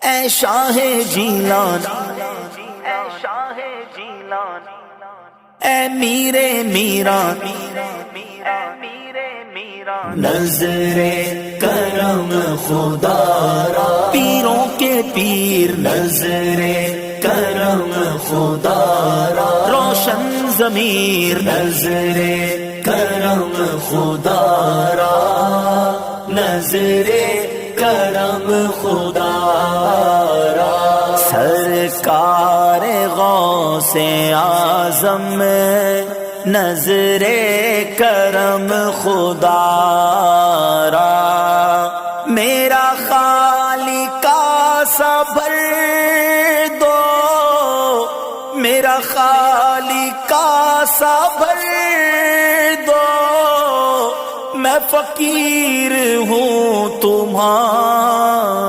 اے شاہ جیلان، اے شاہ جیلان، اے میر میران، نظر کرم خدا را، پیروں کے پیر نظر کرم خدا را، روشن ضمیر نظر کرم خدا را، نظر کرم خدا را، سرکار غوث اعظم نظر کرم خدا را، میرا خالق صبر دو، میرا خالق صبر دو، میں فقیر ہوں تمہارا